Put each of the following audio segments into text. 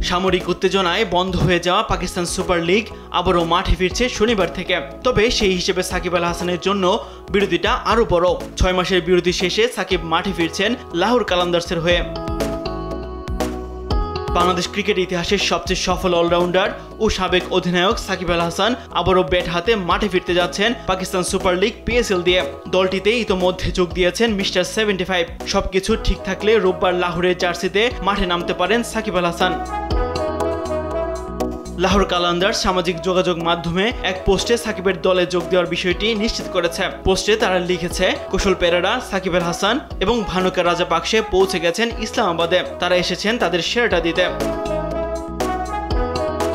সামরিক উত্তেজনায় বন্ধ হয়ে যাওয়া পাকিস্তান সুপার লিগ আবারও মাঠে ফিরছে শনিবার থেকে। তবে সেই হিসেবে সাকিব আল হাসানের জন্য বিরতিটা আরও বড়। 6 মাসের বিরতি শেষে সাকিব মাঠে ফিরছেন লাহোর কালান্দার্সের হয়ে। বাংলাদেশ ক্রিকেট ইতিহাসের সবচেয়ে সফল অলরাউন্ডার ও সাবেক অধিনায়ক সাকিব আল হাসান আবারও ব্যাট হাতে মাঠে ফিরতে যাচ্ছেন পাকিস্তান সুপার লিগ PSL দিয়ে। দলটিতে ইতোমধ্যে যোগ দিয়েছেন মিস্টার 75। সবকিছু ঠিক থাকলে রোববার লাহোরের জার্সিতে মাঠে নামতে পারেন সাকিব আল হাসান। লাহোর কালান্দার্স সামাজিক যোগাযোগ মাধ্যমে এক পোস্টে সাকিবের দলে যোগ দেওয়ার বিষয়টি নিশ্চিত করেছে। পোস্টে তারা লিখেছে, কুশল পেরেরা, সাকিব আল হাসান এবং ভানুকা রাজাপাকসে পৌঁছে গেছেন ইসলামাবাদে। তারা এসেছেন তাদের সেরাটা দিতে।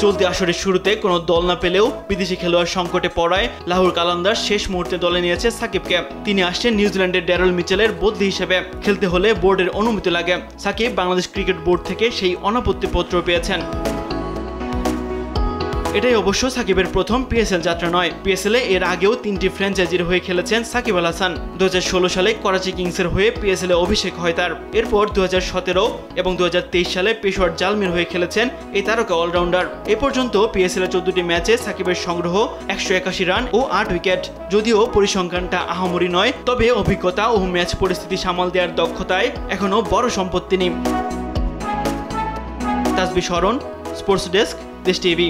চলতি আসরের শুরুতে কোনো দল না পেলেও বিদেশি খেলোয়াড় সংকটে পড়ায় লাহোর কালান্দার্স শেষ মুহূর্তে দলে নিয়েছে সাকিবকে। তিনি আসছেন নিউজিল্যান্ডের ড্যারেল মিচেলের বদলি হিসেবে। খেলতে হলে বোর্ডের অনুমতি লাগে। সাকিব বাংলাদেশ ক্রিকেট বোর্ড থেকে সেই অনাপত্তিপত্র পেয়েছেন। এটাই অবশ্য সাকিবের প্রথম PSL যাত্রা নয়। PSL-এ এর আগেও 3টি ফ্র্যাঞ্চাইজির হয়ে খেলেছেন সাকিব আল হাসান। 2016 সালে করাচি কিংসের হয়ে PSL-এ অভিষেক হয় তার। এরপর 2017 এবং 2023 সালে পেশোয়ার জালমির হয়ে খেলেছেন এই তারকা অলরাউন্ডার। এ পর্যন্ত PSL-এ 14টি ম্যাচে সাকিবের সংগ্রহ 181 রান ও 8 উইকেট। যদিও পরিসংখ্যানটা আহামরি নয়, তবে অভিজ্ঞতা ও ম্যাচ পরিস্থিতি সামাল দেওয়ার দক্ষতায় এখনও বড় সম্পত্তি নেই। তাসবিহ শরণ, স্পোর্টস ডেস্ক, দেশ টিভি।